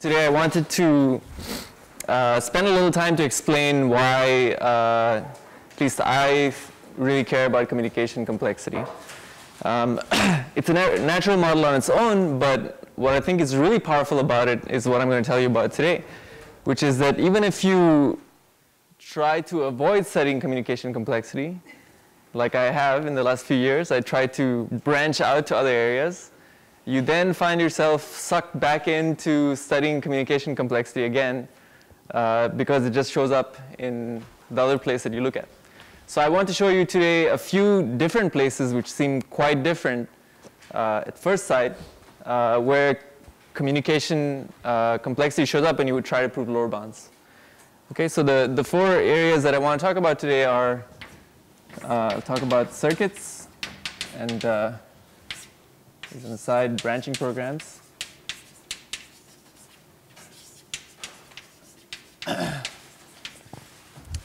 Today I wanted to spend a little time to explain why, at least I really care about communication complexity. It's a natural model on its own, but what I think is really powerful about it is what I'm going to tell you about today, which is that even if you try to avoid studying communication complexity, like I have in the last few years, I tried to branch out to other areas. You then find yourself sucked back into studying communication complexity again because it just shows up in the other place that you look at. So I want to show you today a few different places which seem quite different at first sight, where communication complexity shows up and you would try to prove lower bounds. Okay, so the four areas that I want to talk about today are, I'll talk about circuits and as an aside, branching programs.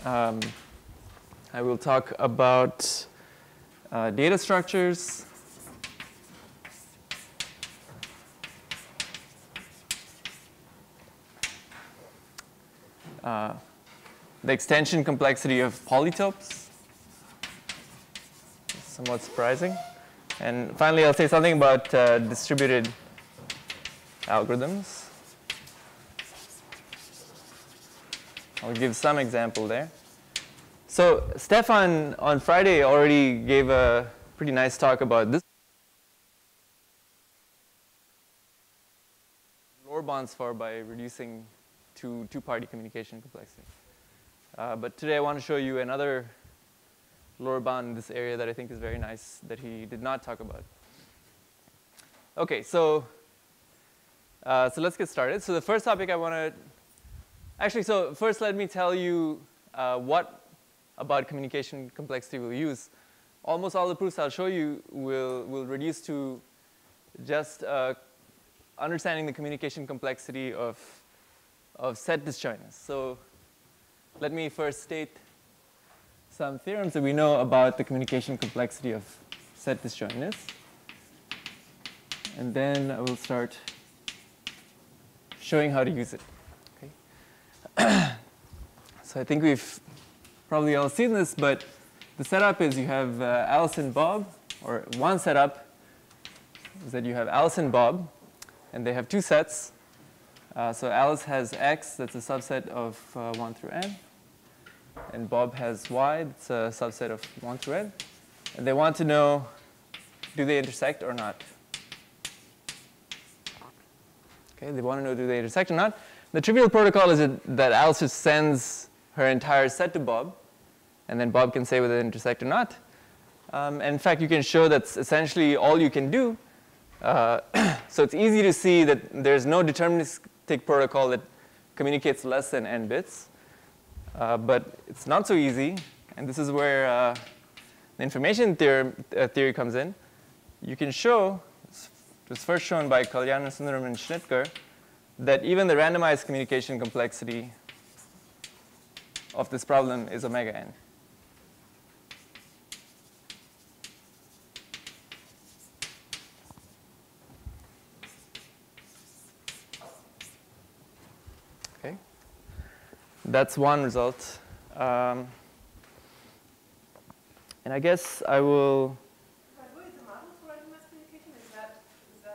I will talk about data structures, the extension complexity of polytopes, somewhat surprising. And finally, I'll say something about distributed algorithms. I'll give some example there. So Stefan on Friday already gave a pretty nice talk about this. Lower bounds for by reducing to two-party communication complexity. But today I want to show you another lower bound in this area that I think is very nice that he did not talk about. Okay, so let's get started. So the first topic I want to actually, so first let me tell you what about communication complexity we'll use. Almost all the proofs I'll show you will reduce to just understanding the communication complexity of set disjointness. So let me first state some theorems that we know about the communication complexity of set disjointness. And then I will start showing how to use it. Okay. So I think we've probably all seen this, but the setup is you have Alice and Bob, or one setup is that you have Alice and Bob, and they have two sets. So Alice has X, that's a subset of 1 through n. And Bob has Y, that's a subset of 1 through n. And they want to know, do they intersect or not? Okay, they want to know, do they intersect or not? The trivial protocol is that Alice just sends her entire set to Bob, and then Bob can say whether they intersect or not. And in fact, you can show that's essentially all you can do. So it's easy to see that there's no deterministic protocol that communicates less than n bits. But it's not so easy, and this is where the information theory comes in. You can show, it was first shown by Kalyanarasundaram and Schnittger, that even the randomized communication complexity of this problem is omega n. Okay. That's one result. And I guess I will. What is the model for randomized communication? Is that a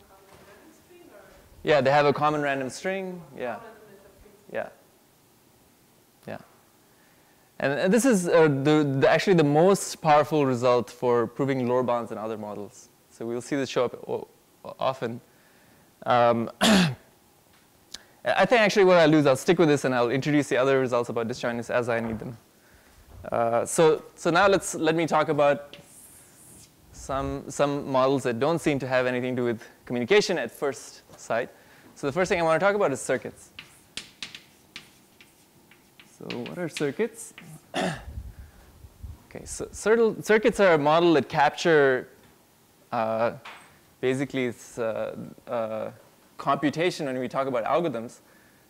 common random string? Or? Yeah, they have a common random string. Yeah. Yeah. Yeah. And this is actually the most powerful result for proving lower bounds in other models. So we'll see this show up often. I think actually what I'll do is I'll stick with this and I'll introduce the other results about disjointness as I need them. So now let me talk about some models that don't seem to have anything to do with communication at first sight. So the first thing I want to talk about is circuits. So what are circuits? Okay, so circuits are a model that capture basically it's computation when we talk about algorithms.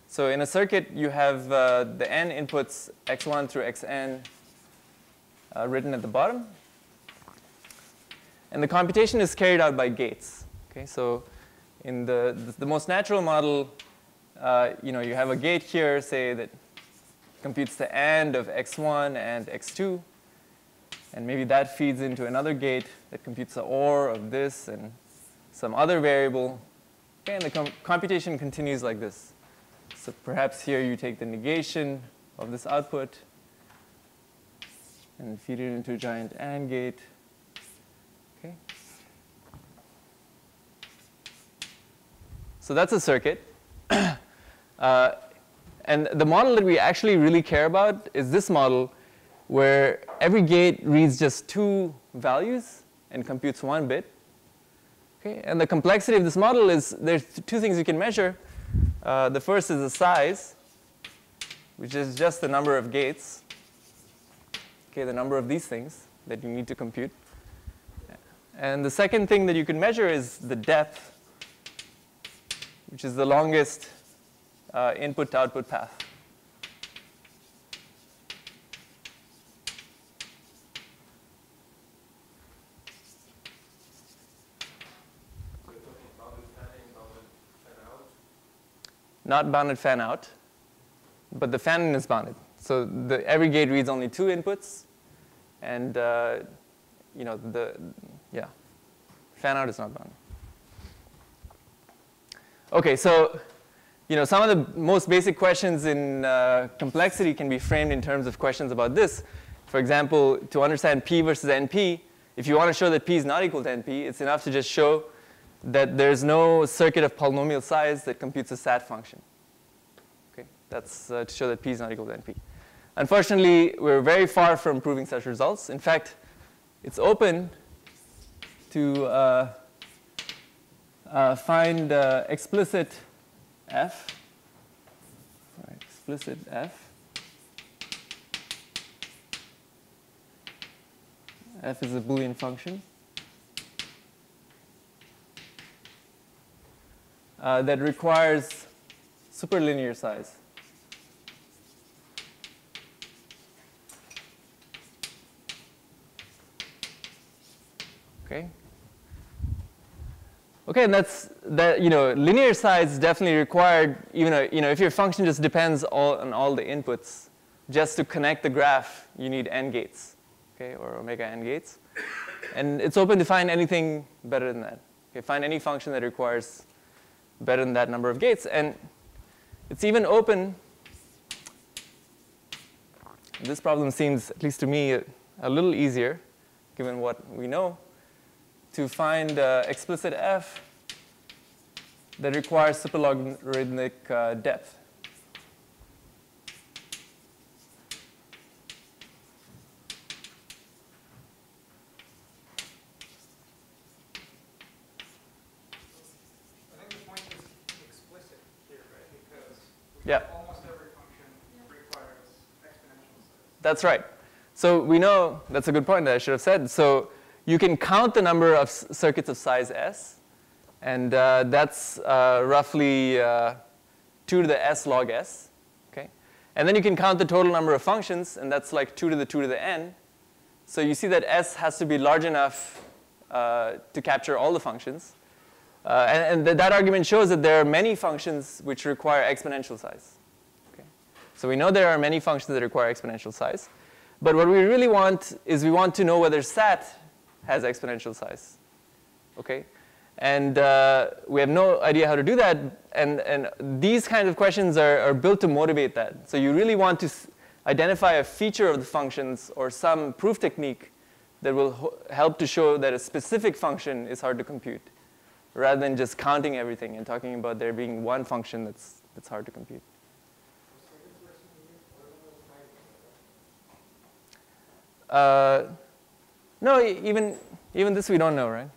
So in a circuit, you have the n inputs x1 through xn written at the bottom. And the computation is carried out by gates. Okay, so in the most natural model, you have a gate here, say, that computes the AND of x1 and x2. And maybe that feeds into another gate that computes the OR of this and some other variable. Okay, and the computation continues like this. So perhaps here you take the negation of this output and feed it into a giant AND gate. Okay. So that's a circuit. And the model that we actually really care about is this model where every gate reads just 2 values and computes 1 bit. Okay? And the complexity of this model is there's 2 things you can measure. The first is the size, which is just the number of gates, okay, the number of these things that you need to compute. And the second thing that you can measure is the depth, which is the longest input to output path. So you're talking bounded fan in, bounded fan out? Not bounded fan out, but the fan in is bounded. So every gate reads only 2 inputs, and fan out is not bounded. Okay, so some of the most basic questions in complexity can be framed in terms of questions about this. For example, to understand P versus NP, if you want to show that P is not equal to NP, it's enough to just show that there's no circuit of polynomial size that computes a SAT function. Okay, that's to show that P is not equal to NP. Unfortunately, we're very far from proving such results. In fact, it's open to find explicit F, right, explicit F. F is a Boolean function that requires superlinear size. Okay. Okay, and linear size is definitely required. Even if your function just depends on all the inputs, just to connect the graph, you need n gates, okay, or omega n gates, and it's open to find anything better than that. Okay, find any function that requires better than that number of gates, and it's even open. This problem seems, at least to me, a little easier, given what we know, to find explicit F that requires superlogarithmic depth. I think the point is explicit here, right? Because Yeah. almost every function requires exponential size. That's right. So we know, that's a good point that I should have said. So you can count the number of circuits of size S, and that's roughly 2 to the S log S. Okay? And then you can count the total number of functions, and that's like 2 to the 2 to the n. So you see that S has to be large enough to capture all the functions. And that argument shows that there are many functions which require exponential size. Okay? So we know there are many functions that require exponential size. But what we really want is we want to know whether SAT has exponential size. Okay? And we have no idea how to do that. And these kinds of questions are built to motivate that. So you really want to identify a feature of the functions or some proof technique that will help to show that a specific function is hard to compute, rather than just counting everything and talking about there being one function that's hard to compute. No, even this we don't know, right?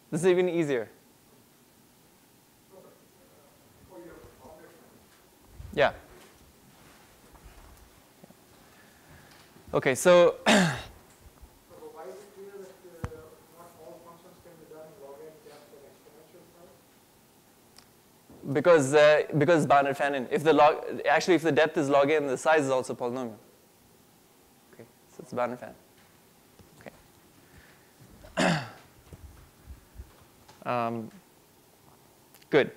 This is even easier. Yeah. Okay, so Why is it clear that not all functions can be done in log n depth of exponential size? because bounded fan-in. If the depth is log n, the size is also polynomial. Okay, so it's bounded fan. Okay. Good.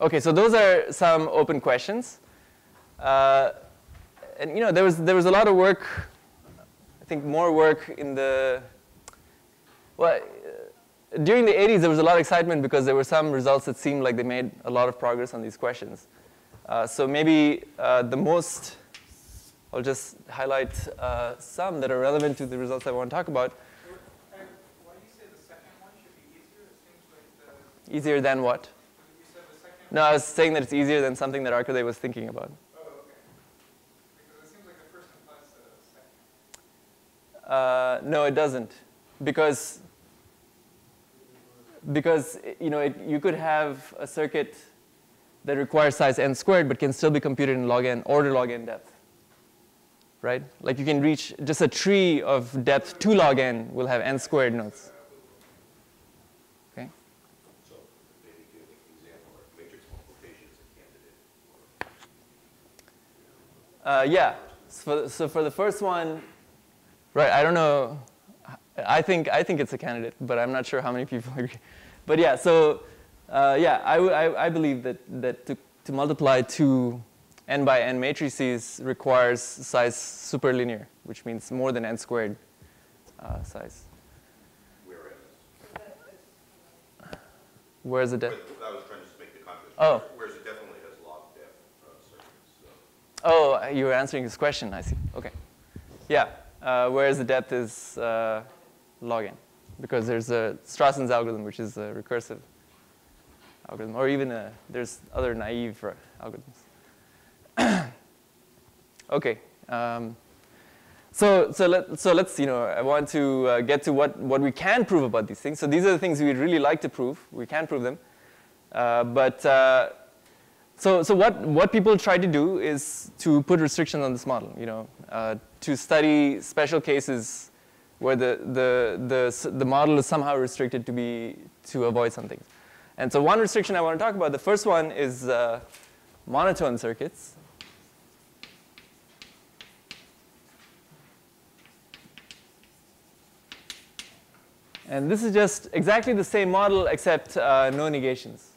Okay, so those are some open questions. And there was a lot of work, I think more work in the, well, during the 80s there was a lot of excitement because there were some results that seemed like they made a lot of progress on these questions. So maybe the most, I'll just highlight some that are relevant to the results I want to talk about. Why do you say the second one should be easier? It seems like the... Easier than what? You said the second No, I was saying that it's easier than something that Arcade was thinking about. Oh, okay. Because it seems like the first implies the second. No, it doesn't, because you could have a circuit that requires size n squared, but can still be computed in log n, order log n depth, right? Like you can reach just a tree of depth 2 log n will have n squared nodes. Okay. So maybe give an example of matrix multiplication as a candidate. Yeah. So for the first one, right? I don't know. I think it's a candidate, but I'm not sure how many people agree. But yeah, so yeah, I believe that to multiply two n by n matrices requires size superlinear, which means more than n squared size. Whereas the depth? I was trying to just make the contrast. Oh. Whereas it definitely has log depth circuits. So. Oh, you were answering this question. I see. Okay. Yeah. Whereas the depth is log n, because there's a Strasson's algorithm, which is a recursive algorithm, or even there's other naive algorithms. Okay. So let's I want to get to what we can prove about these things. So these are the things we'd really like to prove. We can prove them, so what people try to do is to put restrictions on this model. To study special cases where the model is somehow restricted to avoid something. And so one restriction I want to talk about, the first one is monotone circuits. And this is just exactly the same model except no negations.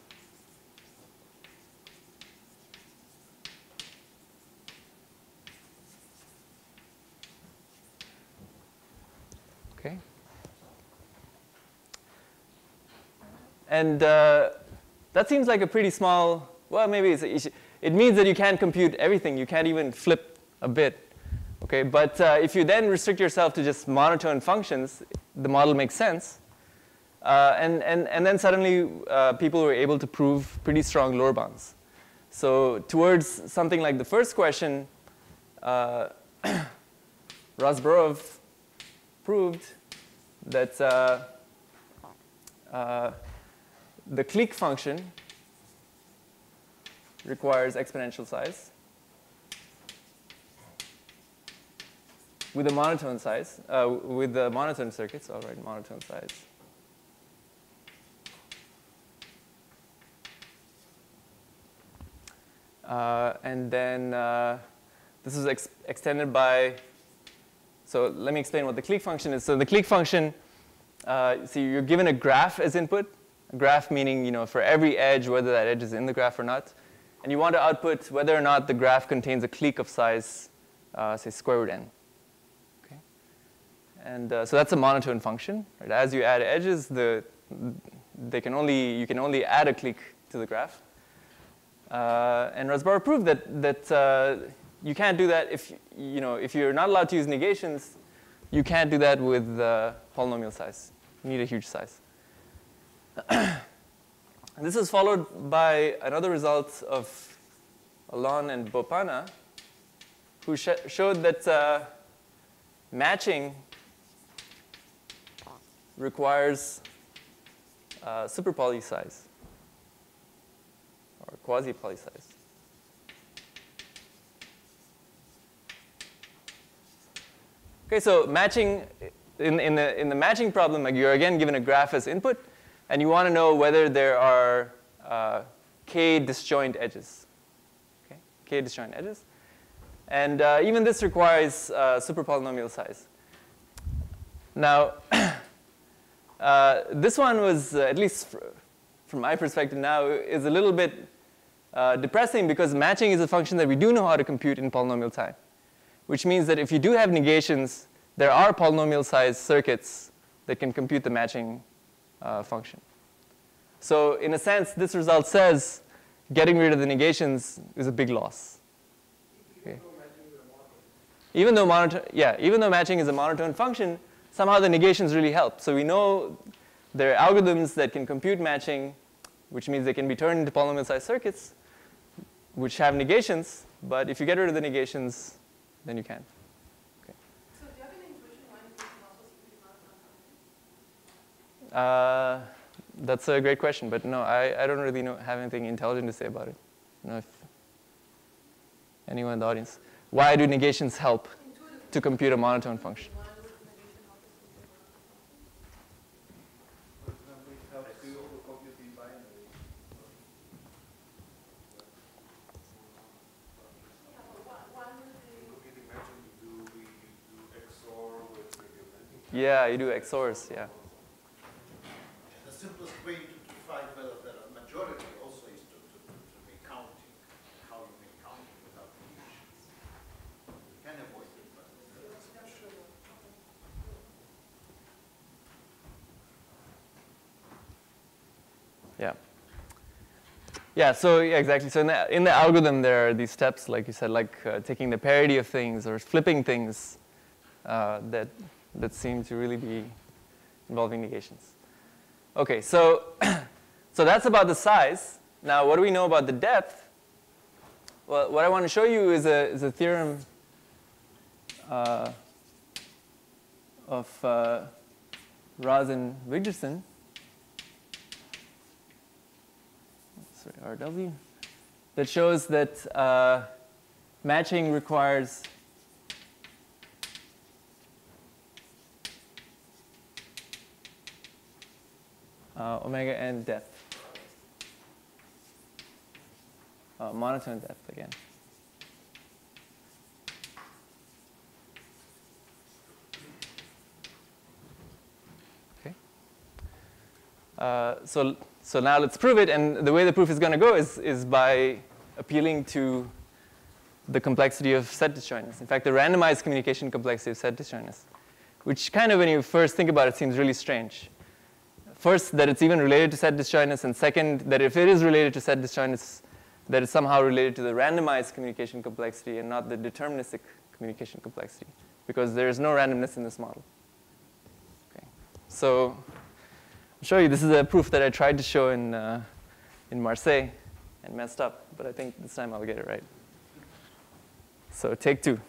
Okay. And that seems like a pretty small, well, maybe it means that you can't compute everything. You can't even flip a bit. Okay, but if you then restrict yourself to just monotone functions, the model makes sense. And then suddenly people were able to prove pretty strong lower bounds. So towards something like the first question, Razborov proved that the clique function requires exponential size with a monotone size, with the monotone circuits. I'll write monotone size. And then this is extended by, so let me explain what the clique function is. So the clique function, so you're given a graph as input, a graph meaning for every edge, whether that edge is in the graph or not. And you want to output whether or not the graph contains a clique of size, say square root n. Okay? And so that's a monotone function. Right? As you add edges, you can only add a clique to the graph. And Razborov proved that you can't do that if you're not allowed to use negations. You can't do that with polynomial size. You need a huge size. And this is followed by another result of Alon and Bopana, who showed that matching requires superpoly size or quasi-poly size. Okay, so matching in the matching problem, like you're again given a graph as input, and you want to know whether there are k disjoint edges. Okay, k disjoint edges, and even this requires superpolynomial size. Now, this one was at least from my perspective now is a little bit depressing because matching is a function that we do know how to compute in polynomial time, which means that if you do have negations, there are polynomial-sized circuits that can compute the matching function. So in a sense, this result says getting rid of the negations is a big loss. Okay. Even though matching is a monotone function, somehow the negations really help. So we know there are algorithms that can compute matching, which means they can be turned into polynomial-sized circuits, which have negations. But if you get rid of the negations, then you can. So do you have any intuition why you can also secretly monotone function? That's a great question, but no, I don't really have anything intelligent to say about it. I don't know if anyone in the audience. Why do negations help to compute a monotone function? Why would negation help us compute a monotone function? For example, it helps to compute the binary. Yeah, but why would they? Computing matching, we do XOR with regularity. Yeah, you do XORs, yeah. The simplest way to find whether there are majority also is to make counting. How you make counting without negations. You can avoid it, but it's not sure. Yeah. Yeah, so yeah, exactly. So in the algorithm, there are these steps, like you said, like taking the parity of things or flipping things that seem to really be involving negations. Okay, so so that's about the size. Now, what do we know about the depth? Well, what I want to show you is a theorem of Raz and Wigderson. Sorry, RW, that shows that matching requires omega n depth, monotone depth again. Okay. So now let's prove it, and the way the proof is going to go is by appealing to the complexity of set disjointness. In fact, the randomized communication complexity of set disjointness, which kind of, when you first think about it, seems really strange. First, that it's even related to set disjointness, and second, that if it is related to set disjointness, that it's somehow related to the randomized communication complexity and not the deterministic communication complexity, because there is no randomness in this model. Okay. So I'll show you. This is a proof that I tried to show in Marseille and messed up, but I think this time I'll get it right. So take two.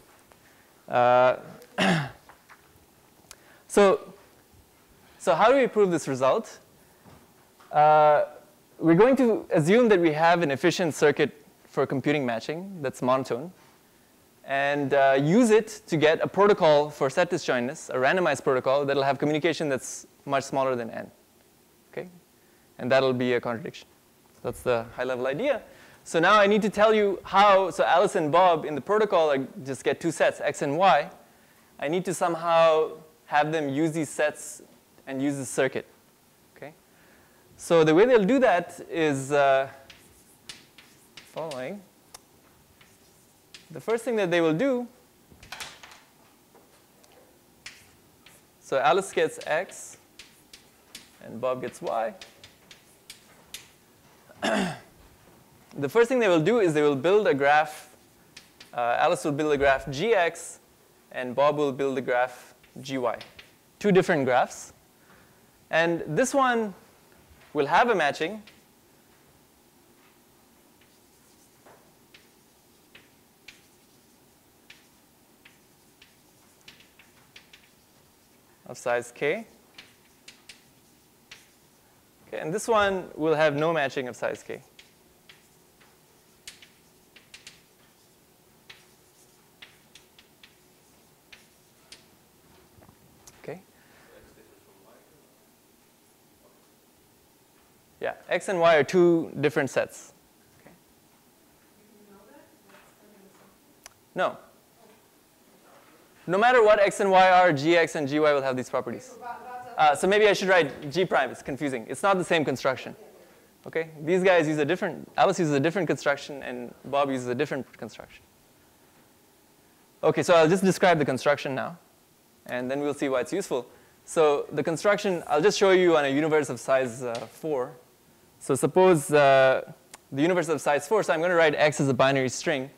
So how do we prove this result? We're going to assume that we have an efficient circuit for computing matching that's monotone, and use it to get a protocol for set disjointness, a randomized protocol that'll have communication that's much smaller than n. Okay? And that'll be a contradiction. That's the high-level idea. So now I need to tell you how, so Alice and Bob in the protocol just get two sets, x and y. I need to somehow have them use these sets and use the circuit. Okay? So the way they'll do that is following. The first thing that they will do, so Alice gets x and Bob gets y. The first thing they will do is they will build a graph. Alice will build a graph gx, and Bob will build a graph gy. Two different graphs. And this one will have a matching. Of size k. Okay, and this one will have no matching of size k. Okay. Yeah, x and y are two different sets. Okay. You know that? No. No matter what x and y are, gx and gy will have these properties. So maybe I should write g prime. It's confusing. It's not the same construction. Okay, these guys use a different, Alice uses a different construction and Bob uses a different construction. Okay, so I'll just describe the construction now, and then we'll see why it's useful. So the construction, I'll just show you on a universe of size 4. So suppose the universe of size 4, so I'm going to write x as a binary string.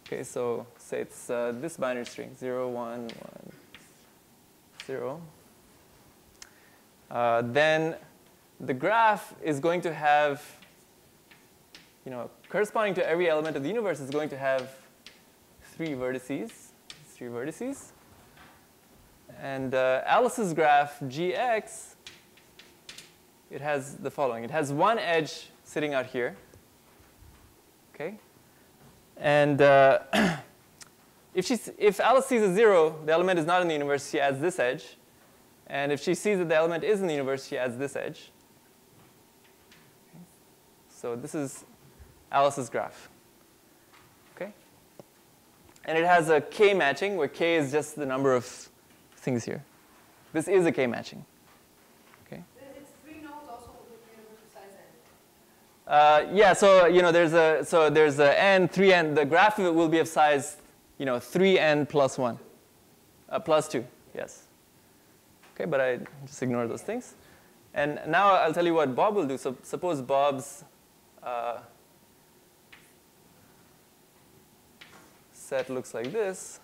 Okay, so say it's this binary string, 0, 1, 1, 0. Then the graph is going to have, corresponding to every element of the universe is going to have 3 vertices. And Alice's graph, Gx, it has the following. It has one edge sitting out here. Okay? And if Alice sees a 0, the element is not in the universe, she adds this edge. And if she sees that the element is in the universe, she adds this edge. Okay. So this is Alice's graph. Okay? And it has a k matching, where k is just the number of things here. This is a k matching. Okay? It's 3 nodes also with the universe of size n. Yeah, so there's a n, 3n. The graph of it will be of size 3n plus 1, plus 2. Yes. Okay, but I just ignore those things. And now I'll tell you what Bob will do. So suppose Bob's set looks like this.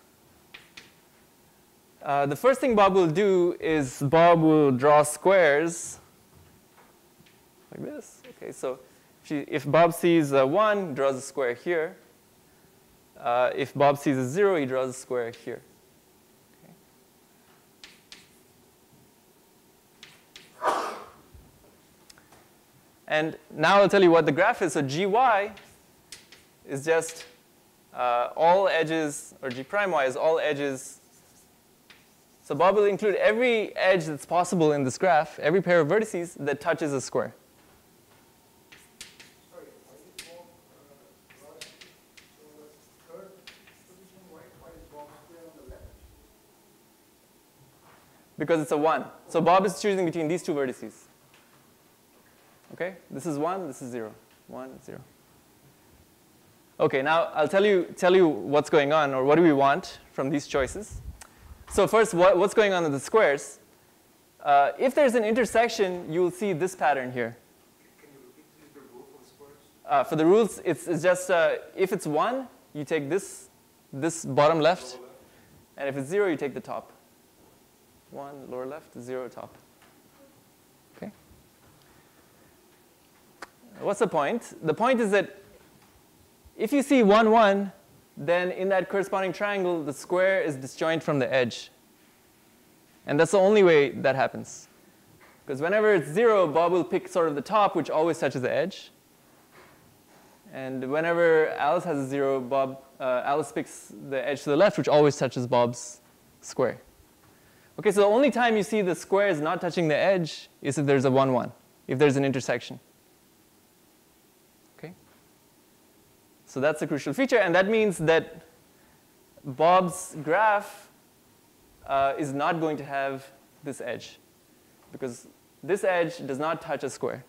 The first thing Bob will do is Bob will draw squares like this. Okay, so if Bob sees a 1, he draws a square here. If Bob sees a 0, he draws a square here. And now I'll tell you what the graph is. So gy is just all edges, or g prime y is all edges. So Bob will include every edge that's possible in this graph, every pair of vertices that touches a square. Sorry, why is Bob right? So the third position, why is Bob square on the left? Because it's a 1. So Bob is choosing between these 2 vertices. Okay, this is 1, this is 0. 1, 0. Okay, now I'll tell you what's going on, or what do we want from these choices. So first, what's going on with the squares? If there's an intersection, you'll see this pattern here. Can you repeat please the rule for the squares? For the rules, it's just if it's 1, you take this bottom left, and if it's 0, you take the top. 1 lower left, 0 top. Okay. What's the point? The point is that if you see 1, 1, then in that corresponding triangle, the square is disjoint from the edge. And that's the only way that happens. Because whenever it's 0, Bob will pick sort of the top, which always touches the edge. And whenever Alice has a 0, Alice picks the edge to the left, which always touches Bob's square. Okay, so the only time you see the squares not touching the edge is if there's a 1, 1, if there's an intersection. Okay? So that's a crucial feature, and that means that Bob's graph is not going to have this edge, because this edge does not touch a square.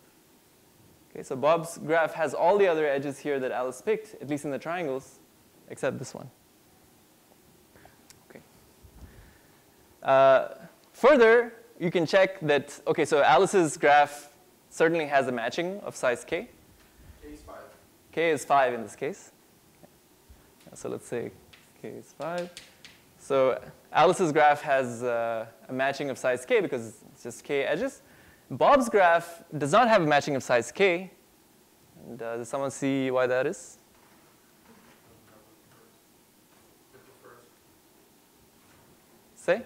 Okay, so Bob's graph has all the other edges here that Alice picked, at least in the triangles, except this one. Okay. Further, you can check that, okay, so Alice's graph certainly has a matching of size k. K is 5. K is 5 in this case. Okay. So let's say k is 5. So Alice's graph has a matching of size k because it's just k edges. Bob's graph does not have a matching of size k. And, does someone see why that is? Say?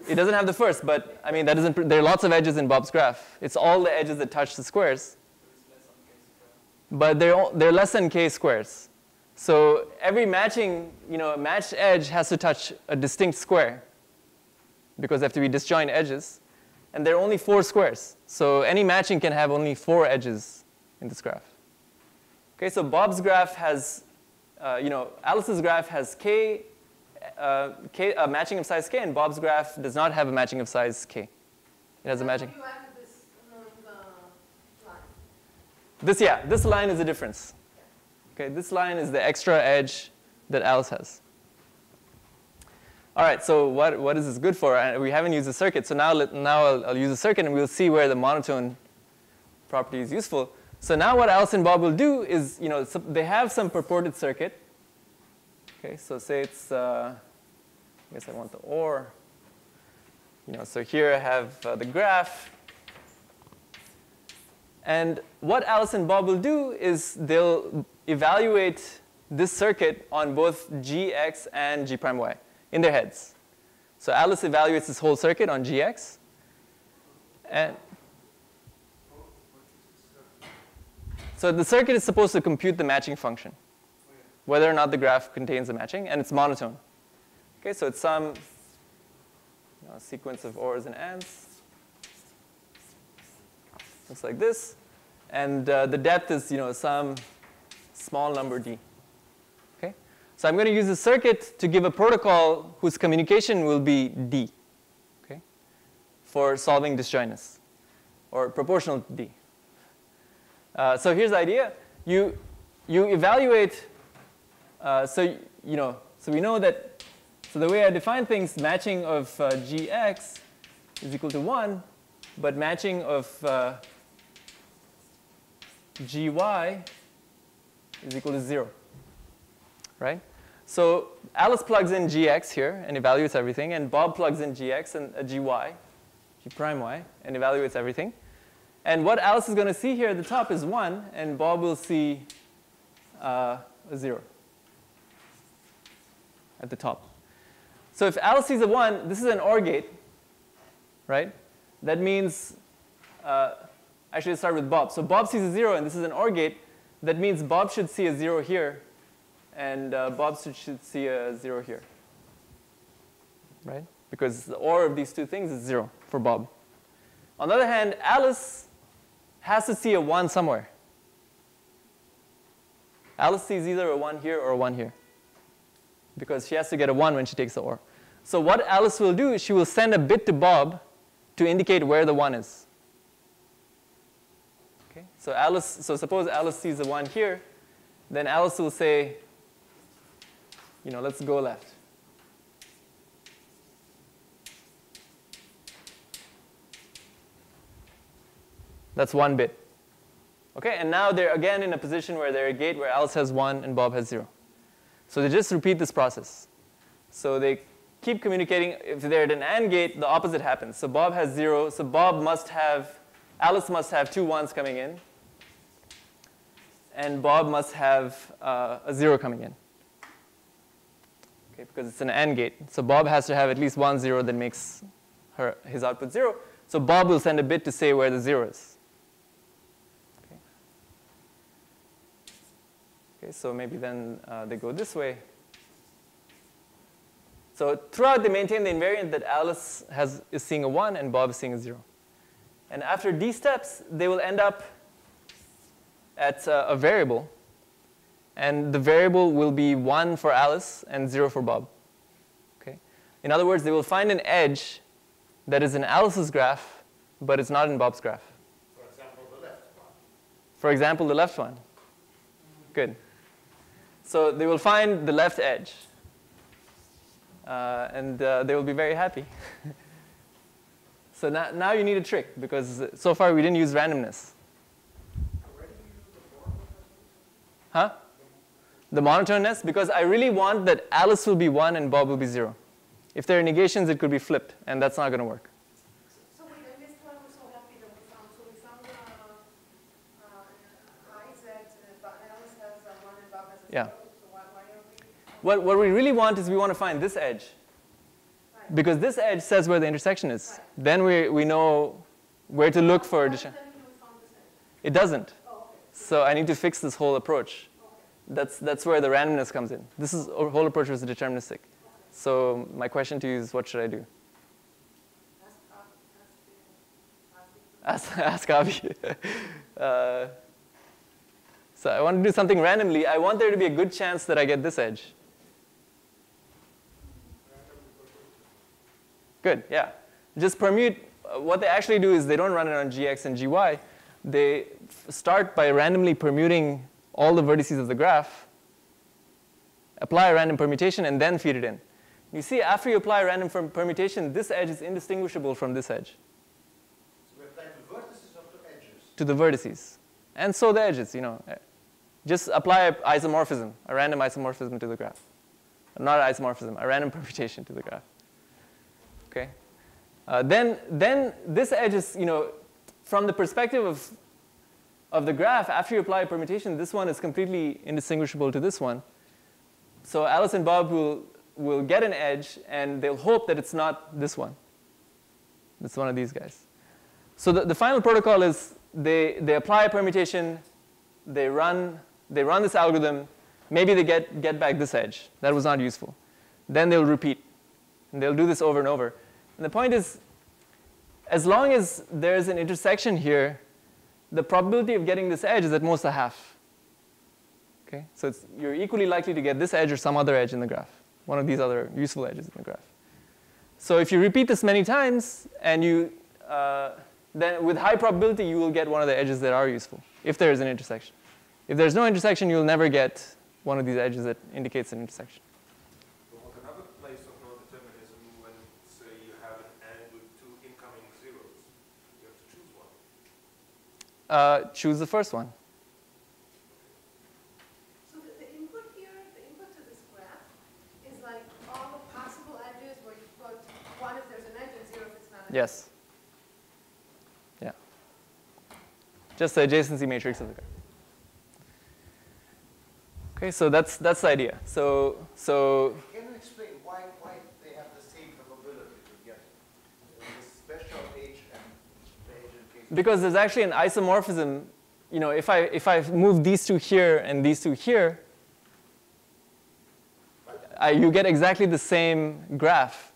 It doesn't have the first, but I mean that doesn't. There are lots of edges in Bob's graph. It's all the edges that touch the squares. But they're less than k squares. So every matching, matched edge has to touch a distinct square because they have to be disjoint edges. And there are only 4 squares. So any matching can have only 4 edges in this graph. Okay, so Bob's graph has, Alice's graph has a matching of size k, and Bob's graph does not have a matching of size k. It has a matching. You added this among This line is the difference. Okay, this line is the extra edge that Alice has. All right, so what is this good for? We haven't used the circuit, so now I'll use the circuit and we'll see where the monotone property is useful. So now what Alice and Bob will do is, they have some purported circuit. Okay, so say it's, I guess I want the OR. So here I have the graph. And what Alice and Bob will do is they'll evaluate this circuit on both gx and g prime y in their heads. So Alice evaluates this whole circuit on gx. And so the circuit is supposed to compute the matching function, whether or not the graph contains a matching, and it's monotone. Okay, so it's some sequence of ORs and ANDs. Looks like this. And the depth is some small number d. Okay? So I'm going to use a circuit to give a protocol whose communication will be d, okay, for solving disjointness, or proportional to d. So here's the idea. You evaluate, so we know that, so the way I define things, matching of gx is equal to 1, but matching of gy is equal to 0, right? So Alice plugs in gx here and evaluates everything, and Bob plugs in gx and gy, g prime y, and evaluates everything. And what Alice is going to see here at the top is 1, and Bob will see a 0 at the top. So if Alice sees a 1, this is an OR gate, right? That means, actually let's start with Bob. So Bob sees a 0, and this is an OR gate. That means Bob should see a 0 here, and Bob should see a 0 here, right? Because the OR of these two things is 0 for Bob. On the other hand, Alice has to see a 1 somewhere. Alice sees either a 1 here or a 1 here, because she has to get a 1 when she takes the OR. So what Alice will do is she will send a bit to Bob to indicate where the 1 is. Okay? So suppose Alice sees a 1 here, then Alice will say, let's go left. That's 1 bit. Okay, and now they're again in a position where they're a gate where Alice has 1 and Bob has 0. So they just repeat this process. So they keep communicating. If they're at an AND gate, the opposite happens. So Bob has 0. So Alice must have 2 1s coming in. And Bob must have a 0 coming in. Okay, because it's an AND gate. So Bob has to have at least 1 0 that makes his output 0. So Bob will send a bit to say where the 0 is. Okay, so maybe then they go this way. So throughout they maintain the invariant that Alice is seeing a 1 and Bob is seeing a 0. And after d steps, they will end up at a variable. And the variable will be 1 for Alice and 0 for Bob. Okay? In other words, they will find an edge that is in Alice's graph, but it's not in Bob's graph. For example, the left one. For example, the left one. Good. So they will find the left edge. And they will be very happy. So now you need a trick, because so far we didn't use randomness. Huh? The monotoneness? Because I really want that Alice will be 1 and Bob will be 0. If there are negations, it could be flipped, and that's not going to work. So wait, I missed why we're so happy that we found. So we found eyes that Alice has 1 and Bob has a 0. Yeah. So why are we? What we really want is we want to find this edge. Right. Because this edge says where the intersection is. Right. Then we know where to look for. Why then we found this edge? It doesn't. Oh, okay. So I need to fix this whole approach. Okay. That's where the randomness comes in. This whole approach was deterministic. So my question to you is, what should I do? Ask Avi. So I want to do something randomly. I want there to be a good chance that I get this edge. Good, yeah. Just permute. What they actually do is they don't run it on gx and gy, they start by randomly permuting all the vertices of the graph, apply a random permutation, and then feed it in. You see, after you apply a random permutation, this edge is indistinguishable from this edge. So we apply to vertices or to edges? To the vertices. And so the edges, you know. Just apply an isomorphism, a random isomorphism to the graph. Not an isomorphism, a random permutation to the graph. Okay? Then this edge is, you know, from the perspective of the graph, after you apply a permutation, this one is completely indistinguishable to this one. So Alice and Bob will get an edge, and they'll hope that it's not this one. It's one of these guys. So the final protocol is they apply a permutation, they run this algorithm, maybe they get back this edge. That was not useful. Then they'll repeat. And they'll do this over and over. And the point is, as long as there's an intersection here, the probability of getting this edge is at most a half. Okay? So you're equally likely to get this edge or some other edge in the graph, one of these other useful edges in the graph. So if you repeat this many times, and then with high probability, you will get one of the edges that are useful, if there is an intersection. If there's no intersection, you'll never get one of these edges that indicates an intersection. Well, another place of non-determinism when, say, you have an AND with two incoming zeros. You have to choose one. Choose the first one. So the input here, the input to this graph, is like all the possible edges where you put 1 if there's an edge and 0 if it's not an edge. Yes. Yeah. Just the adjacency matrix of the graph. Okay, so that's the idea. So Can you explain why they have the same probability to get this special H and the H in case? because there's actually an isomorphism. You know, if I move these two here and these two here, you get exactly the same graph.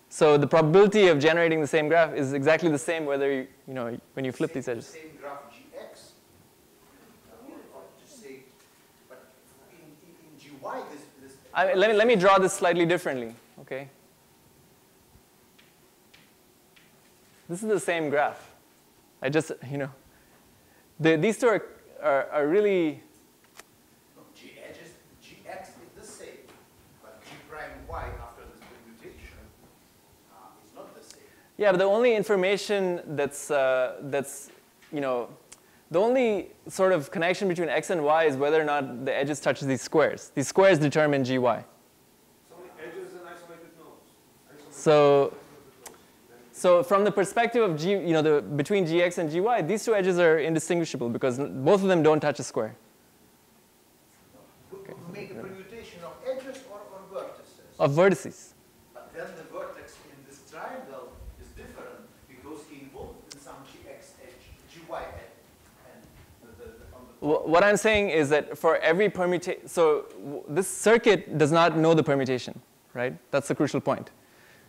So the probability of generating the same graph is exactly the same whether you know when you flip these edges. Same graph GX. Or just say, but in GY this. Let me draw this slightly differently. Okay. This is the same graph. I just these two are really. No, GX is the same, but G prime Y after this permutation is not the same. Yeah, but the only information that's the only sort of connection between x and y is whether or not the edges touch these squares. These squares determine gy. So many edges and isolated nodes. So from the perspective of G, between gx and gy, these two edges are indistinguishable because both of them don't touch a square. We make a permutation of edges or vertices. Of vertices. But then the vertex in this triangle is different because he involved in some GX edge, GY edge. What I'm saying is that for every permutation, so this circuit does not know the permutation, right? That's the crucial point.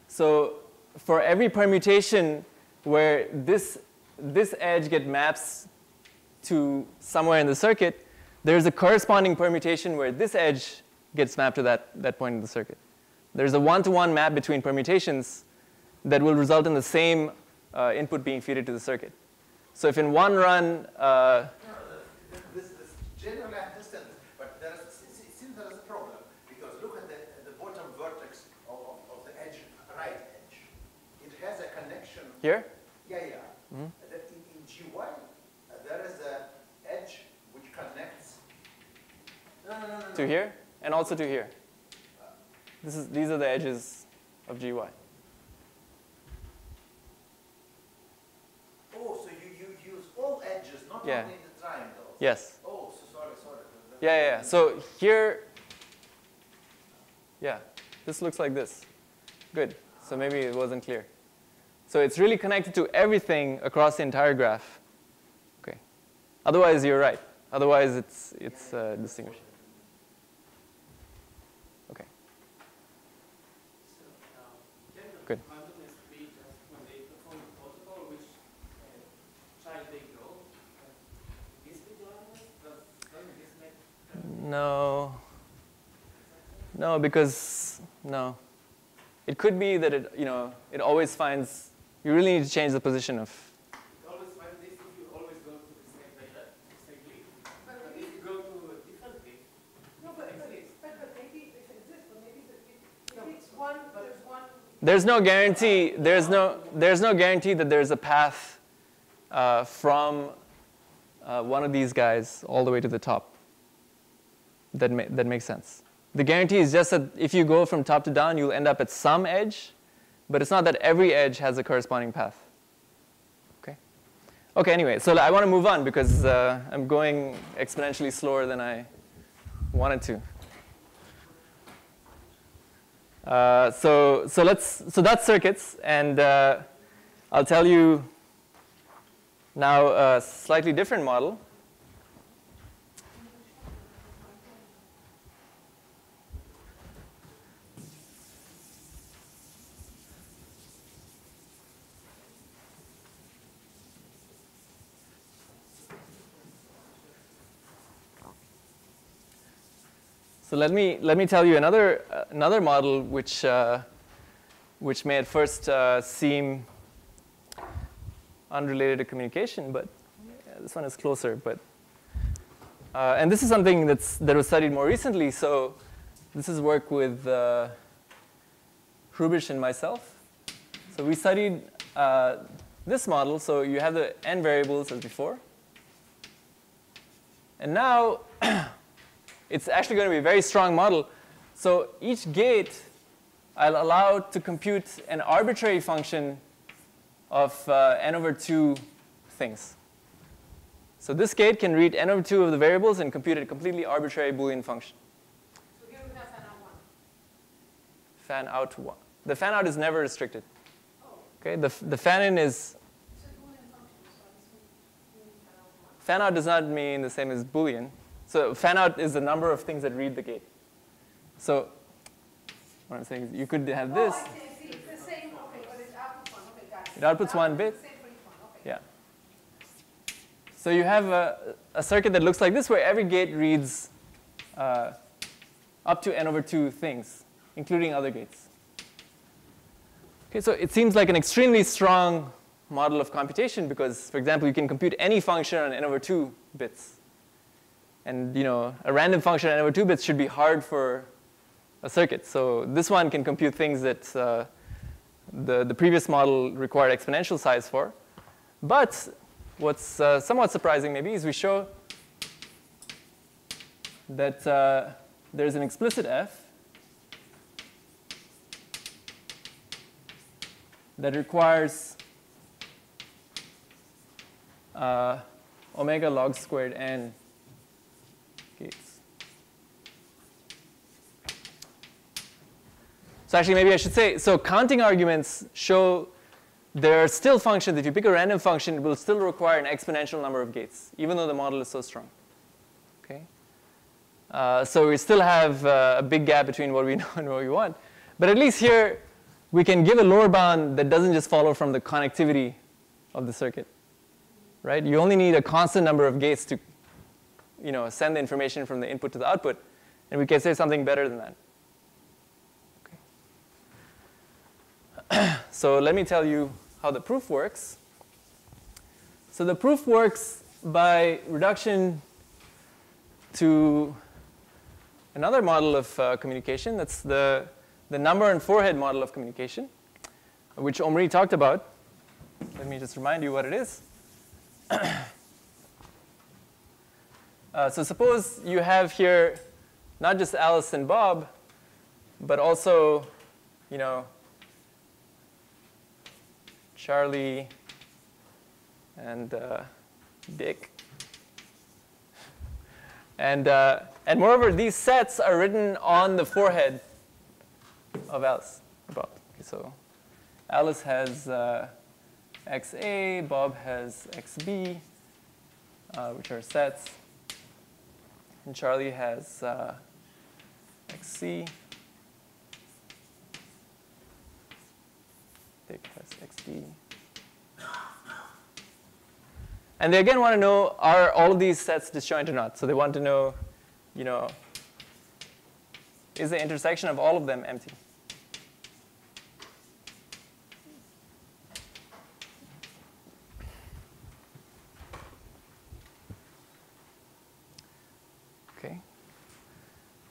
So for every permutation where this edge maps to somewhere in the circuit, there's a corresponding permutation where this edge gets mapped to that point in the circuit. There's a one-to-one map between permutations that will result in the same input being fed to the circuit. So if in one run, this generally I understand, but it seems there is a problem because look at the bottom vertex of the edge, right edge. It has a connection. Here? Yeah. Mm-hmm. In GY, there is an edge which connects. No. To here, and also to here. These are the edges of GY. Oh, so you use all edges, not only the triangles. Yes. Oh, so sorry. Yeah. So here, this looks like this. Good. So maybe it wasn't clear. So it's really connected to everything across the entire graph. Okay. Otherwise, you're right. Otherwise, it's distinguished. Okay. Can the Good. randomness be just when they perform the protocol, which child they go? This be the randomness? Doesn't this make No, because no. It could be that it always finds. You really need to change the position of. it always find this if you always go to this There's no guarantee. There's no guarantee that there's a path from one of these guys all the way to the top. That makes sense. The guarantee is just that if you go from top to down, you'll end up at some edge, but it's not that every edge has a corresponding path. Okay. Okay. Anyway, so I want to move on because I'm going exponentially slower than I wanted to. So that's circuits, and I'll tell you now a slightly different model. So let me tell you another model which may at first seem unrelated to communication, but this one is closer. But and this is something that was studied more recently. So this is work with Hrubish and myself. So we studied this model. So you have the n variables as before, and now. It's actually going to be a very strong model. So each gate, I'll allow to compute an arbitrary function of n over 2 things. So this gate can read n over 2 of the variables and compute a completely arbitrary Boolean function. So here we have fan out 1. Fan out 1. The fan out is never restricted. Oh. Okay. The fan in is. It's a Boolean function, so this will mean fan out 1. Fan out does not mean the same as Boolean. So fan out is the number of things that read the gate. So what I'm saying is you could have this. Oh, I see. It's the same. Okay, but it outputs 1. Okay, got it. It outputs 1 bit. It's the same for each one. Okay. Yeah. So you have a circuit that looks like this, where every gate reads up to n over 2 things, including other gates. Okay, so it seems like an extremely strong model of computation because, for example, you can compute any function on n over 2 bits. And a random function on n over 2 bits should be hard for a circuit. So this one can compute things that the previous model required exponential size for. But what's somewhat surprising maybe is we show that there's an explicit f that requires omega log squared n gates. So actually, maybe I should say, so counting arguments show there are still functions. If you pick a random function, it will still require an exponential number of gates, even though the model is so strong. Okay. So we still have a big gap between what we know and what we want. But at least here, we can give a lower bound that doesn't just follow from the connectivity of the circuit. Right? You only need a constant number of gates to send the information from the input to the output, and we can say something better than that. Okay. So let me tell you how the proof works. So the proof works by reduction to another model of communication. That's the number and forehead model of communication, which Henri talked about. Let me just remind you what it is. So suppose you have here not just Alice and Bob, but also, Charlie and Dick. And moreover, these sets are written on the forehead of Alice and Bob. Okay, so Alice has XA, Bob has XB, which are sets. And Charlie has XC. Dick has XD. And they again want to know, are all of these sets disjoint or not? So they want to know, is the intersection of all of them empty? Okay.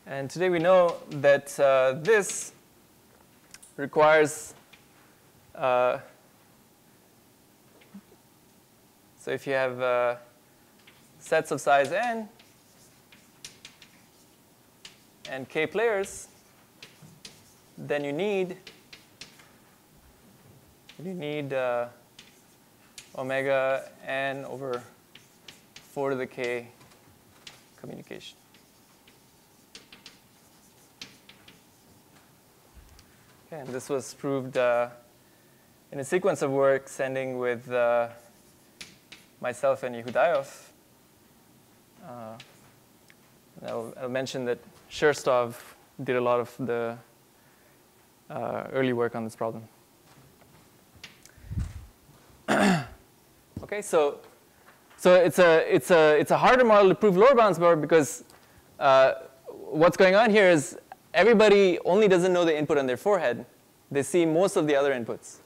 And today we know that this requires so if you have sets of size n and k players, then you need omega n over 4 to the k communication. Okay, and this was proved in a sequence of works ending with myself and Yehudayov. I'll mention that Sherstov did a lot of the early work on this problem. Okay, so it's a harder model to prove lower bounds for because what's going on here is everybody only doesn't know the input on their forehead. They see most of the other inputs.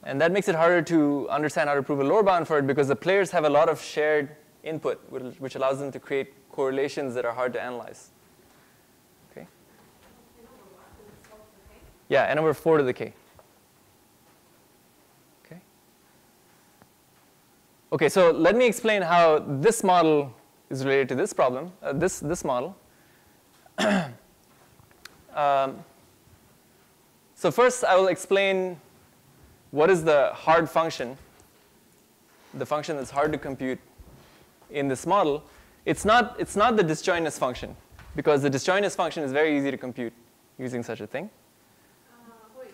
And that makes it harder to understand how to prove a lower bound for it because the players have a lot of shared input, which allows them to create correlations that are hard to analyze. Okay? Yeah, n over 4 to the k. Okay? Okay, so let me explain how this model is related to this problem, this model. So first, I will explain what is the hard function, the function that's hard to compute in this model. It's not the disjointness function, because the disjointness function is very easy to compute using such a thing. Wait,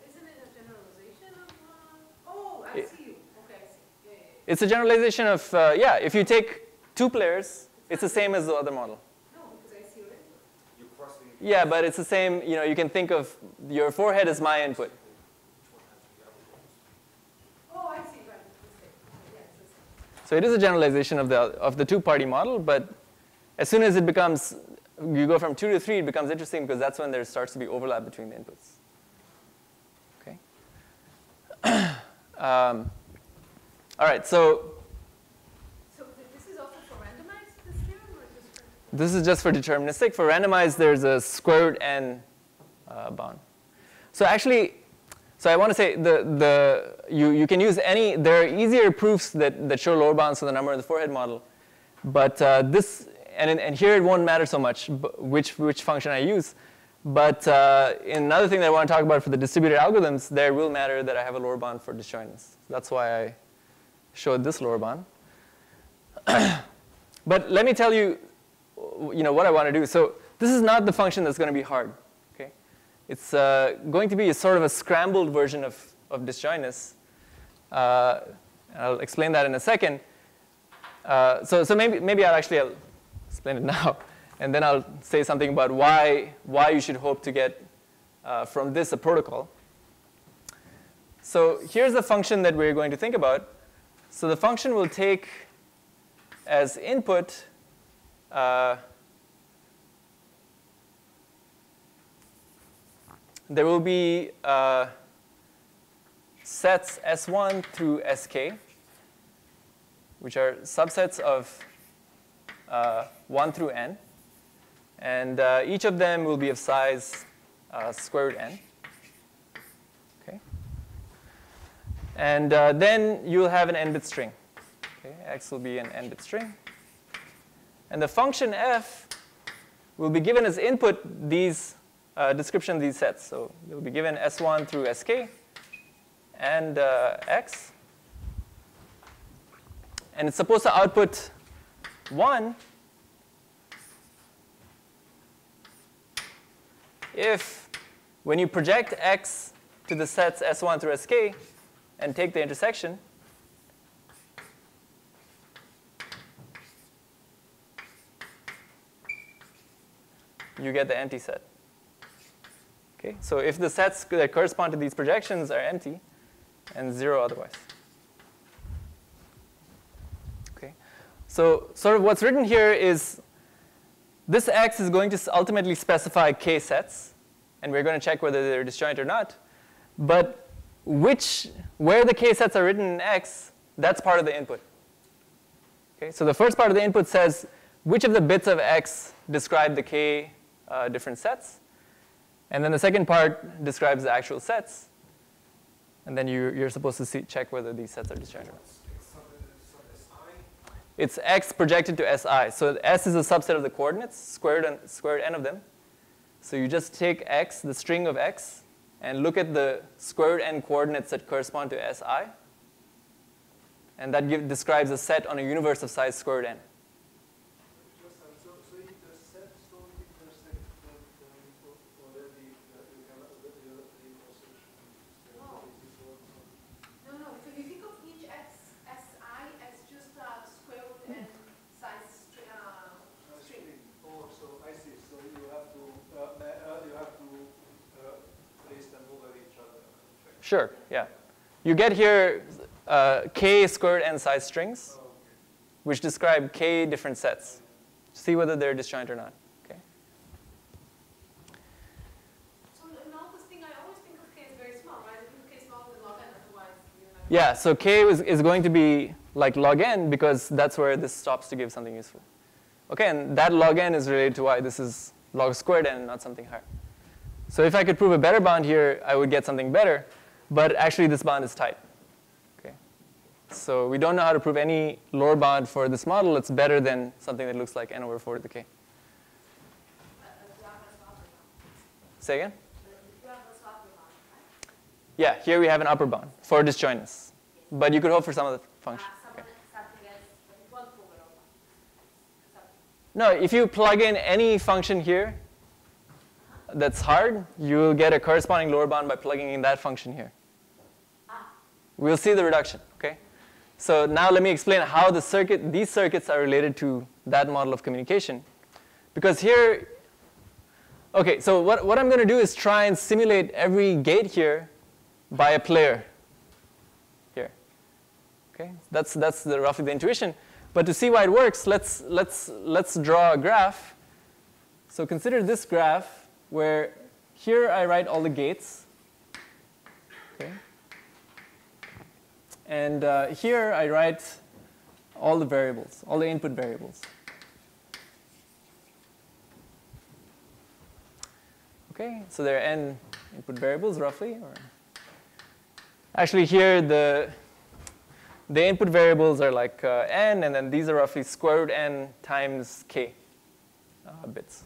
isn't it a generalization of? Oh, I see you. Okay, I see. Yeah. It's a generalization of yeah. If you take two players, it's the same as the other model. No, because I see your input. You're crossing. Yeah, but it's the same. You know, you can think of your forehead as my input. Oh, I see. Right. It's the same. Yeah, it's the same. So it is a generalization of the two-party model, but as soon as it becomes, you go from 2 to 3, it becomes interesting because that's when there starts to be overlap between the inputs. Okay. All right. So this is also for randomized, this theorem, or just for? this is just for deterministic. For randomized, there's a square root n bound. So actually, so I want to say you can use any. There are easier proofs that show lower bounds for the number in the forehead model, but this and here it won't matter so much which function I use. But another thing that I want to talk about for the distributed algorithms, there will matter that I have a lower bound for disjointness. That's why I showed this lower bound. But let me tell you, what I want to do. So this is not the function that's going to be hard. Okay, it's going to be a sort of a scrambled version of disjointness. I'll explain that in a second. So maybe I'll explain it now. And then I'll say something about why you should hope to get from this a protocol. So here's the function that we're going to think about. So the function will take as input there will be sets S1 through Sk, which are subsets of 1 through n. And each of them will be of size square root n. Okay. And then you'll have an n-bit string. Okay. X will be an n-bit string. And the function f will be given as input these description of these sets. So it will be given S1 through Sk and x. And it's supposed to output 1 if, when you project x to the sets S1 through Sk and take the intersection, you get the empty set. Okay, so if the sets that correspond to these projections are empty and 0 otherwise. Okay, so sort of what's written here is this x is going to ultimately specify k sets, and we're going to check whether they're disjoint or not. But where the k sets are written in x, that's part of the input. Okay, so the first part of the input says which of the bits of x describe the k different sets, and then the second part describes the actual sets. And then you're supposed to check whether these sets are disjoint or not. It's x projected to Si. So S is a subset of the coordinates, squared n of them. So you just take x, the string of x, and look at the squared n coordinates that correspond to Si. And that describes a set on a universe of size squared n. So if the sets don't intersect, then already you can the solution. No. So you think of each SI as just a square root n size string. Oh, so I see. So you have to place them over each other. Sure, yeah. You get here k squared n size strings, which describe k different sets. See whether they're disjoint or not. Okay. So in all this thing, I always think of k as very small, right? If k smaller than log n, otherwise you're not. Yeah, so k is going to be like log n because that's where this stops to give something useful. Okay, and that log n is related to why this is log squared n, not something higher. So if I could prove a better bond here, I would get something better. But actually, this bond is tight. Okay. So we don't know how to prove any lower bound for this model. It's better than something that looks like n over 4 to the k. Say again? Yeah, here we have an upper bound for disjointness. But you could hope for some other function. Okay. No, if you plug in any function here that's hard, you'll get a corresponding lower bound by plugging in that function here. We'll see the reduction, okay? So now let me explain how these circuits are related to that model of communication. Because here, okay, so what I'm going to do is try and simulate every gate here by a player here. Okay, that's roughly the intuition. But to see why it works, let's draw a graph. So consider this graph where here I write all the gates. Okay. And here I write all the variables, all the input variables. Okay, so there are n input variables roughly. Or actually here the input variables are like n, and then these are roughly square root n times k bits.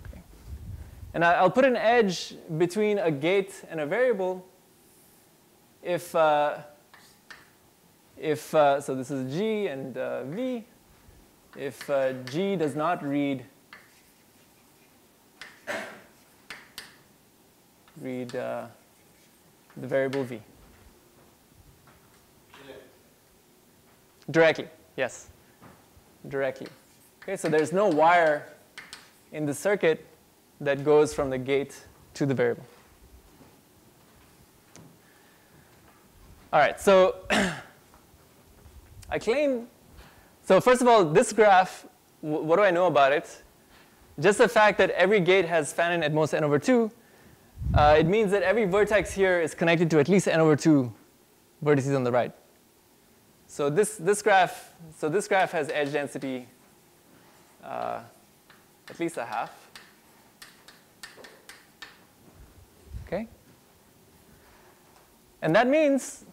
Okay. And I'll put an edge between a gate and a variable if so this is G and V, if G does not read the variable V. Directly, yes, directly. Okay, so there's no wire in the circuit that goes from the gate to the variable. All right, so I claim, so first of all, this graph, what do I know about it? Just the fact that every gate has fan-in at most n over 2, it means that every vertex here is connected to at least n over 2 vertices on the right. So this graph has edge density at least a half. Okay? And that means,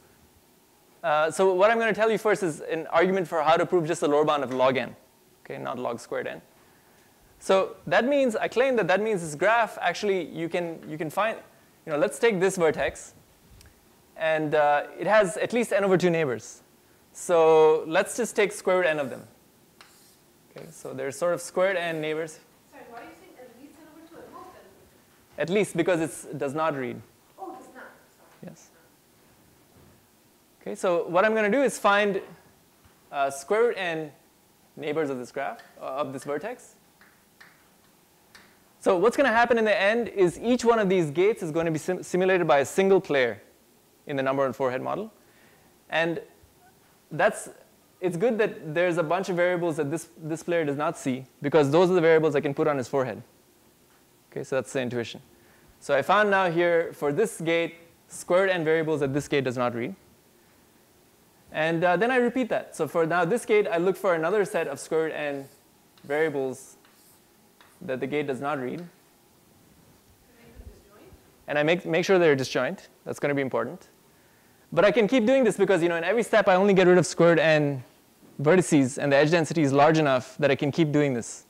so what I'm going to tell you first is an argument for how to prove just the lower bound of log n, okay, not log squared n. So that means, I claim that means this graph actually you can find, let's take this vertex, and it has at least n over 2 neighbors. So let's just take square root n of them. Okay, so there's sort of squared n neighbors. Sorry, why are you saying at least n over 2 at most n over 2? At least because it does not read. Oh, it does not. Sorry. Yes. Okay, so what I'm going to do is find square root n neighbors of this graph, of this vertex. So what's going to happen in the end is each one of these gates is going to be simulated by a single player in the number on forehead model. And it's good that there's a bunch of variables that this player does not see, because those are the variables I can put on his forehead. Okay, so that's the intuition. So I found now here for this gate square root n variables that this gate does not read. And then I repeat that. So for now this gate, I look for another set of square root n variables that the gate does not read. And And I make sure they're disjoint. That's going to be important. But I can keep doing this because in every step I only get rid of squared n vertices, and the edge density is large enough that I can keep doing this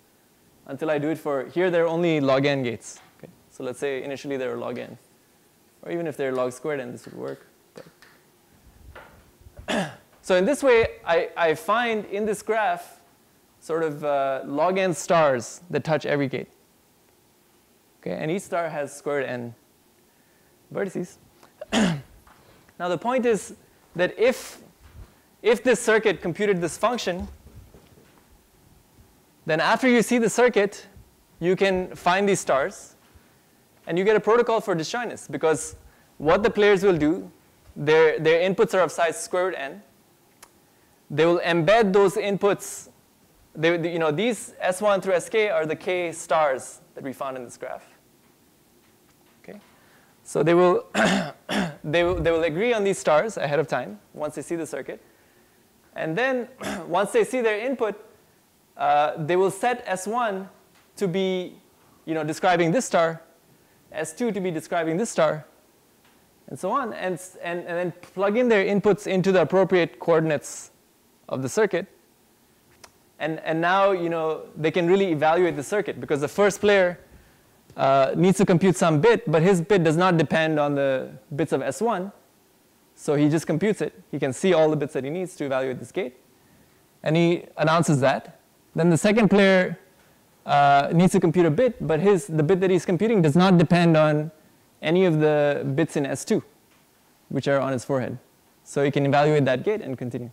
until I do it for, here there are only log n gates. Okay? So let's say initially there are log n. Or even if they're log squared n, this would work. So in this way, I find in this graph sort of log n stars that touch every gate. Okay? And each star has squared n vertices. Now the point is that if this circuit computed this function, then after you see the circuit, you can find these stars, and you get a protocol for disjointness, because what the players will do, their inputs are of size square root n. They will embed those inputs. These S1 through Sk are the k stars that we found in this graph. Okay, so they will they will agree on these stars ahead of time once they see the circuit, and then once they see their input, they will set S1 to be describing this star, S2 to be describing this star, and so on, and then plug in their inputs into the appropriate coordinates of the circuit. And now they can really evaluate the circuit, because the first player needs to compute some bit, but his bit does not depend on the bits of S1. So he just computes it. He can see all the bits that he needs to evaluate this gate. And he announces that. Then the second player needs to compute a bit, but the bit that he's computing does not depend on any of the bits in S2, which are on his forehead. So he can evaluate that gate and continue.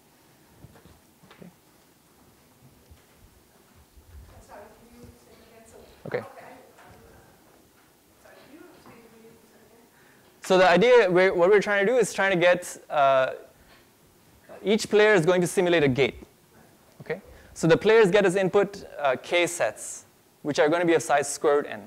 Okay. So the idea, what we're trying to do is trying to get, each player is going to simulate a gate. Okay? So the players get as input k sets, which are going to be of size square root n.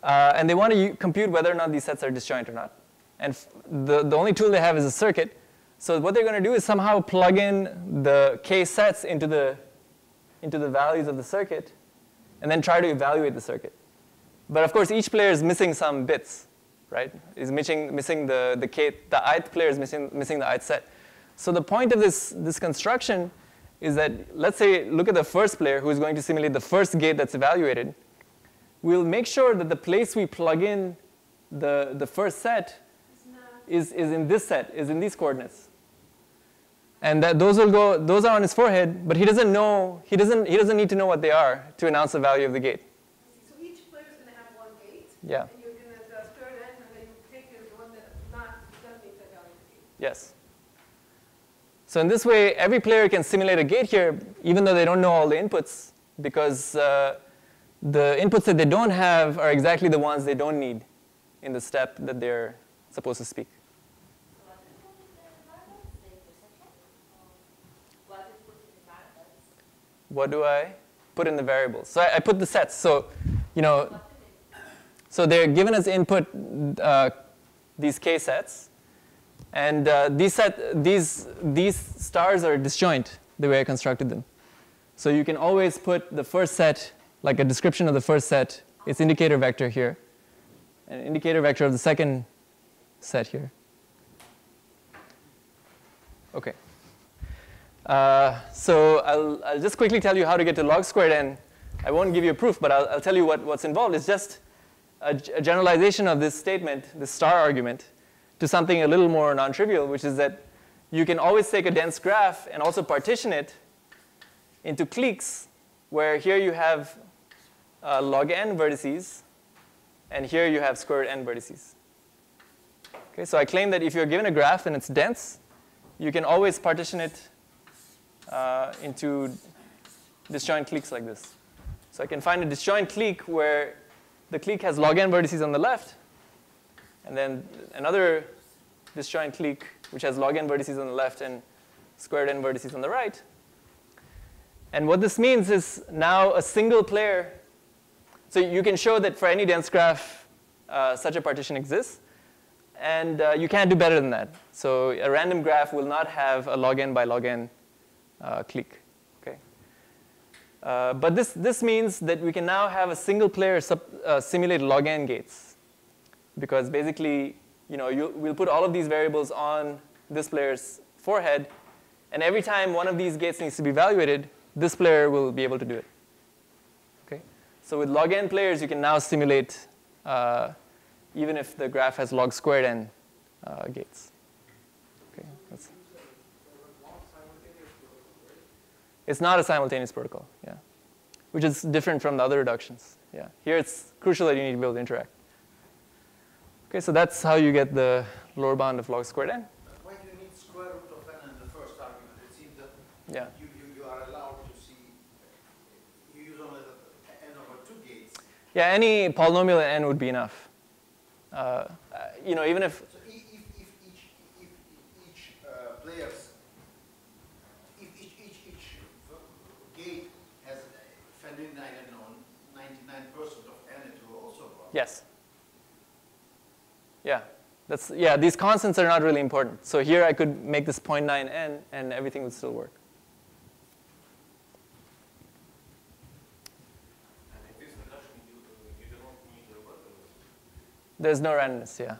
And they want to compute whether or not these sets are disjoint or not. And the only tool they have is a circuit. So what they're going to do is somehow plug in the k sets into the values of the circuit, and then try to evaluate the circuit. But of course, each player is missing some bits, right? Is missing the k. The ith player is missing the ith set. So the point of this construction is that, let's say, look at the first player who is going to simulate the first gate that's evaluated. We'll make sure that the place we plug in the first set is in this set, is in these coordinates. And that those are on his forehead, but he doesn't know, he doesn't need to know what they are to announce the value of the gate. So each player is going to have one gate, yeah. And you're going to stir it in, and then you take the one that doesn't meet the value of the gate. Yes. So in this way, every player can simulate a gate here, even though they don't know all the inputs, because the inputs that they don't have are exactly the ones they don't need in the step that they're supposed to speak. What do I put in the variables? So I put the sets. So, so they're given as input these k sets, and these stars are disjoint the way I constructed them. So you can always put the first set, like a description of the first set, its indicator vector here, and an indicator vector of the second set here. Okay. So I'll just quickly tell you how to get to log squared n. I won't give you a proof, but I'll tell you what's involved. It's just a generalization of this statement, this star argument, to something a little more non-trivial, which is that you can always take a dense graph and also partition it into cliques, where here you have log n vertices, and here you have square root n vertices. Okay, so I claim that if you're given a graph and it's dense, you can always partition it into disjoint cliques like this. So I can find a disjoint clique where the clique has log n vertices on the left, and then another disjoint clique which has log n vertices on the left and squared n vertices on the right. And what this means is now a single player. So you can show that for any dense graph, such a partition exists. And you can't do better than that. So a random graph will not have a log n by log n clique. Okay? But this means that we can now have a single player simulate log n gates. Because basically, we'll put all of these variables on this player's forehead, and every time one of these gates needs to be evaluated, this player will be able to do it. Okay? So with log n players, you can now simulate even if the graph has log squared n gates. Okay, it's not a simultaneous protocol, yeah, which is different from the other reductions. Yeah, here it's crucial that you need to be able to interact. Okay, so that's how you get the lower bound of log squared n. Why do you need square root of n in the first argument? It seems that Yeah. you are allowed to see, you use only the n over 2 gates. Yeah, any polynomial n would be enough. Even if So if each player's, if each gate has finite, I don't know, 99% of n, it will also work. yes. Yeah, these constants are not really important. So here I could make this 0.9 n, and everything would still work. And in this reduction, you do not need the randomness. There's no randomness, yeah.